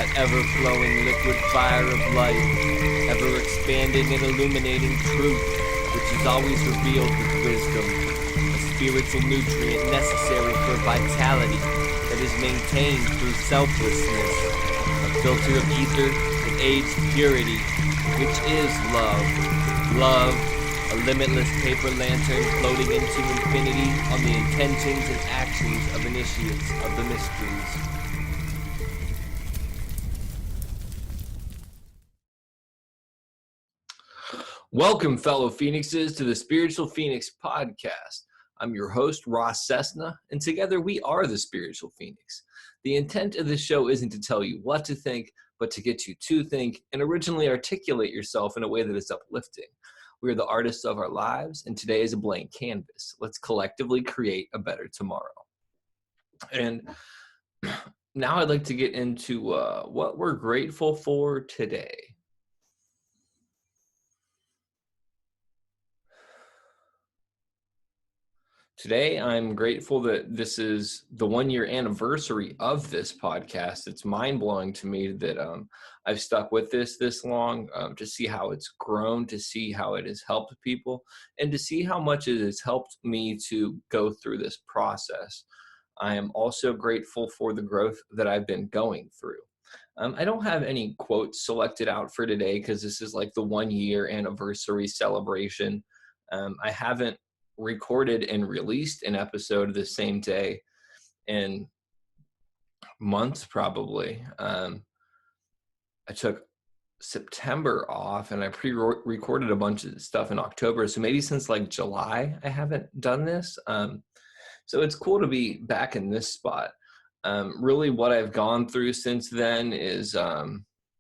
that ever-flowing liquid fire of life, ever-expanding and illuminating truth, which is always revealed with wisdom, a spiritual nutrient necessary for vitality that is maintained through selflessness, a filter of ether that aids purity, which is love. Love, a limitless paper lantern floating into infinity on the intentions and actions of initiates of the mysteries. Welcome, fellow Phoenixes, to the Spiritual Phoenix Podcast. I'm your host, Ross Cessna, and together we are the Spiritual Phoenix. The intent of this show isn't to tell you what to think, but to get you to think and originally articulate yourself in a way that is uplifting. We are the artists of our lives, and today is a blank canvas. Let's collectively create a better tomorrow. And now I'd like to get into what we're grateful for today. Today, I'm grateful that this is the 1-year anniversary of this podcast. It's mind-blowing to me that I've stuck with this long, to see how it's grown, to see how it has helped people, and to see how much it has helped me to go through this process. I am also grateful for the growth that I've been going through. I don't have any quotes selected out for today because this is like the 1-year anniversary celebration. I haven't recorded and released an episode the same day in months probably. I took September off and I pre-recorded a bunch of stuff in October, so maybe since like July I haven't done this. So it's cool to be back in this spot. Really what I've gone through since then is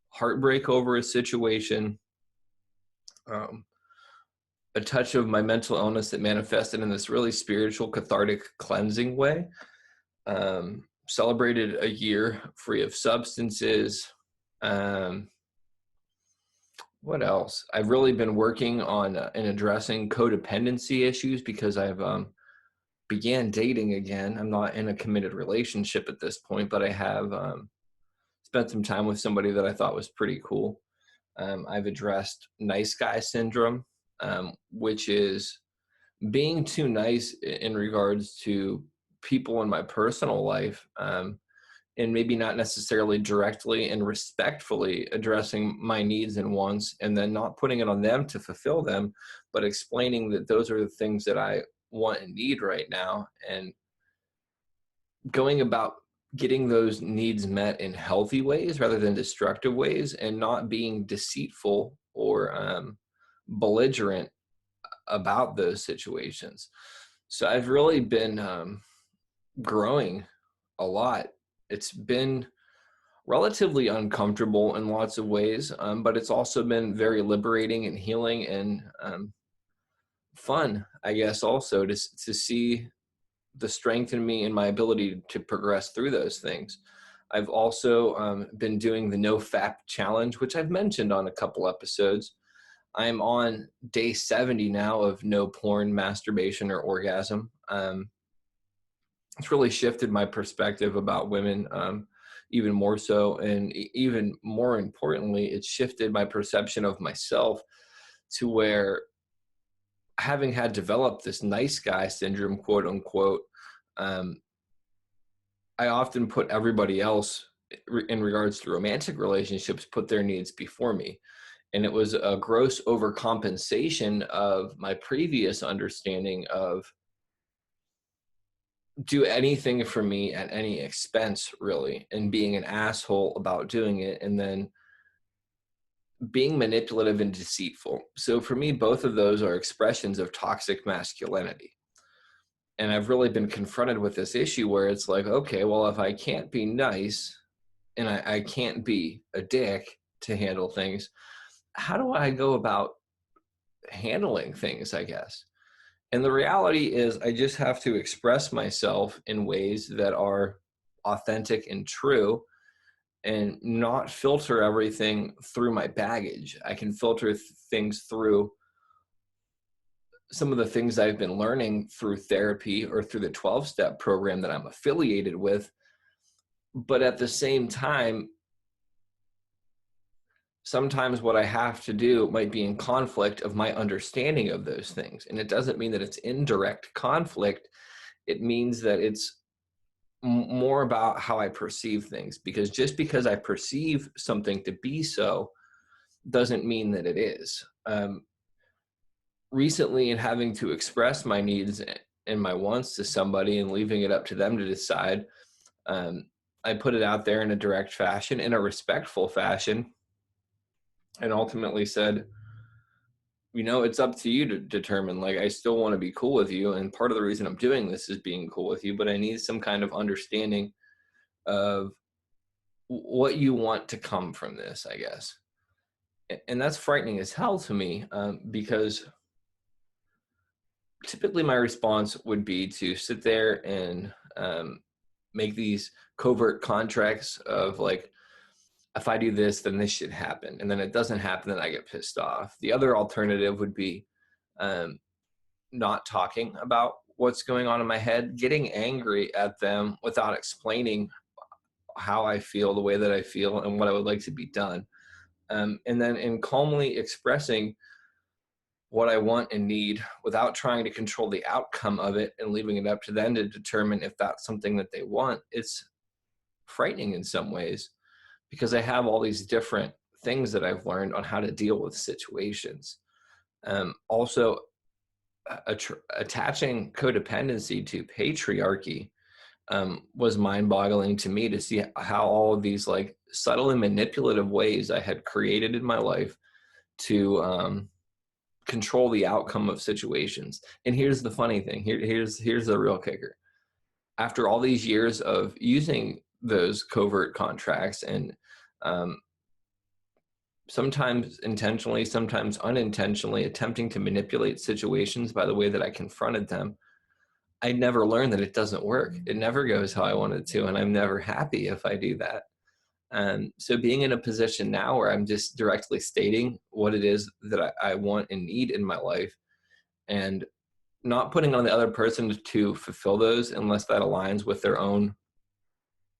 heartbreak over a situation, a touch of my mental illness that manifested in this really spiritual, cathartic, cleansing way. Celebrated a year free of substances. What else? I've really been working on and addressing codependency issues because I've began dating again. I'm not in a committed relationship at this point, but I have spent some time with somebody that I thought was pretty cool. I've addressed nice guy syndrome, which is being too nice in regards to people in my personal life, and maybe not necessarily directly and respectfully addressing my needs and wants, and then not putting it on them to fulfill them, but explaining that those are the things that I want and need right now, and going about getting those needs met in healthy ways rather than destructive ways, and not being deceitful or belligerent about those situations. So I've really been growing a lot. It's been relatively uncomfortable in lots of ways, but it's also been very liberating and healing and fun, I guess, also to see the strength in me and my ability to progress through those things. I've also been doing the No Fap Challenge, which I've mentioned on a couple episodes. I'm on day 70 now of no porn, masturbation, or orgasm. It's really shifted my perspective about women, even more so. And even more importantly, it's shifted my perception of myself to where, having had developed this nice guy syndrome, quote unquote, I often put everybody else in regards to romantic relationships, put their needs before me. And it was a gross overcompensation of my previous understanding of do anything for me at any expense, really, and being an asshole about doing it, and then being manipulative and deceitful. So for me, both of those are expressions of toxic masculinity. And I've really been confronted with this issue where it's like, okay, well, if I can't be nice and I can't be a dick to handle things, how do I go about handling things, I guess? And the reality is I just have to express myself in ways that are authentic and true, and not filter everything through my baggage. I can filter things through some of the things I've been learning through therapy or through the 12-step program that I'm affiliated with. But at the same time, sometimes what I have to do might be in conflict of my understanding of those things. And it doesn't mean that it's indirect conflict. It means that it's more about how I perceive things, because just because I perceive something to be so doesn't mean that it is. Recently, in having to express my needs and my wants to somebody and leaving it up to them to decide, um, I put it out there in a direct fashion, in a respectful fashion, and ultimately said, it's up to you to determine. Like, I still want to be cool with you. And part of the reason I'm doing this is being cool with you, but I need some kind of understanding of what you want to come from this, I guess. And that's frightening as hell to me, because typically my response would be to sit there and make these covert contracts of like, if I do this, then this should happen. And then it doesn't happen, then I get pissed off. The other alternative would be not talking about what's going on in my head, getting angry at them without explaining how I feel, the way that I feel, and what I would like to be done. And then in calmly expressing what I want and need without trying to control the outcome of it and leaving it up to them to determine if that's something that they want. It's frightening in some ways, because I have all these different things that I've learned on how to deal with situations. Also, attaching codependency to patriarchy was mind-boggling to me, to see how all of these like subtle and manipulative ways I had created in my life to control the outcome of situations. And here's the funny thing. Here's the real kicker. After all these years of using those covert contracts and sometimes intentionally, sometimes unintentionally attempting to manipulate situations by the way that I confronted them, I never learned that it doesn't work. It never goes how I want it to, and I'm never happy if I do that. So being in a position now where I'm just directly stating what it is that I want and need in my life, and not putting on the other person to fulfill those unless that aligns with their own,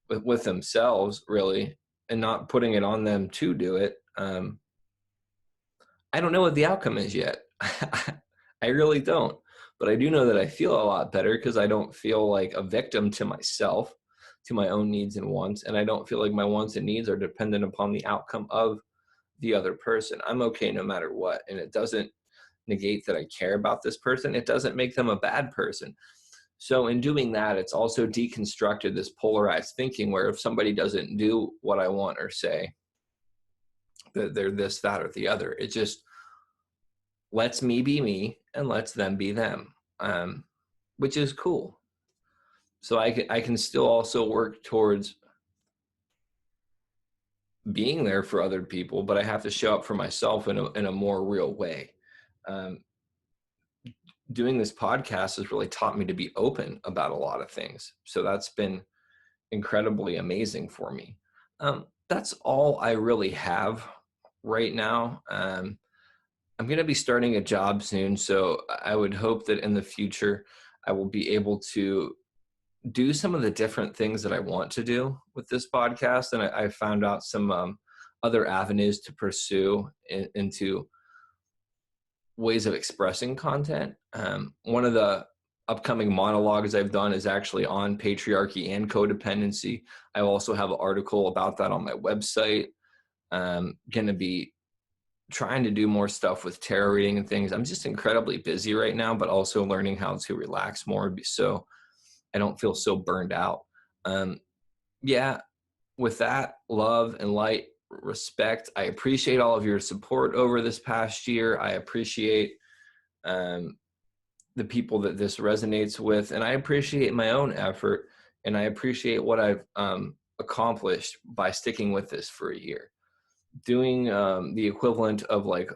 with themselves, really, and not putting it on them to do it. I don't know what the outcome is yet. I really don't. But I do know that I feel a lot better because I don't feel like a victim to myself, to my own needs and wants. And I don't feel like my wants and needs are dependent upon the outcome of the other person. I'm okay no matter what. And it doesn't negate that I care about this person. It doesn't make them a bad person. So in doing that, it's also deconstructed this polarized thinking where if somebody doesn't do what I want or say, that they're this, that, or the other. It just lets me be me and lets them be them, which is cool. So I can still also work towards being there for other people, but I have to show up for myself in a more real way. Doing this podcast has really taught me to be open about a lot of things. So that's been incredibly amazing for me. That's all I really have right now. I'm going to be starting a job soon, so I would hope that in the future I will be able to do some of the different things that I want to do with this podcast. And I found out some other avenues to pursue into ways of expressing content. One of the upcoming monologues I've done is actually on patriarchy and codependency. I also have an article about that on my website. Going to be trying to do more stuff with tarot reading and things. I'm just incredibly busy right now, but also learning how to relax more so I don't feel so burned out. Yeah, with that, love and light, respect. I appreciate all of your support over this past year. I appreciate the people that this resonates with, and I appreciate my own effort, and I appreciate what I've accomplished by sticking with this for a year. Doing the equivalent of like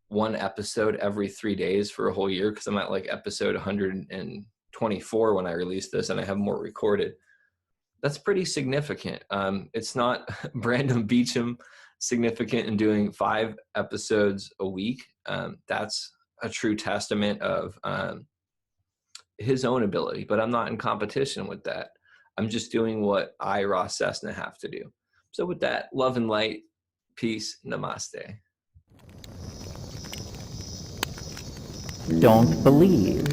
one episode every 3 days for a whole year, because I'm at like episode 124 when I release this, and I have more recorded. That's pretty significant. It's not Brandon Beecham significant in doing 5 episodes a week. That's a true testament of his own ability, but I'm not in competition with that. I'm just doing what I, Ross Cessna, have to do. So with that, love and light, Peace. Namaste. Don't believe.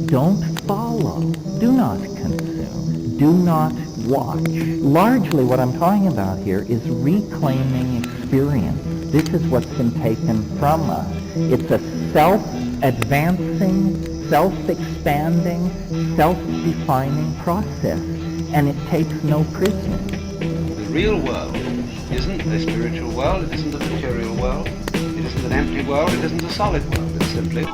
Don't follow. Do not consume. Do not watch. Largely what I'm talking about here is reclaiming experience. This is what's been taken from us. It's a self-advancing, self-expanding, self-defining process, and it takes no prisoners. The real world isn't the spiritual world, it isn't the material world, it isn't an empty world, it isn't a solid world, it's simply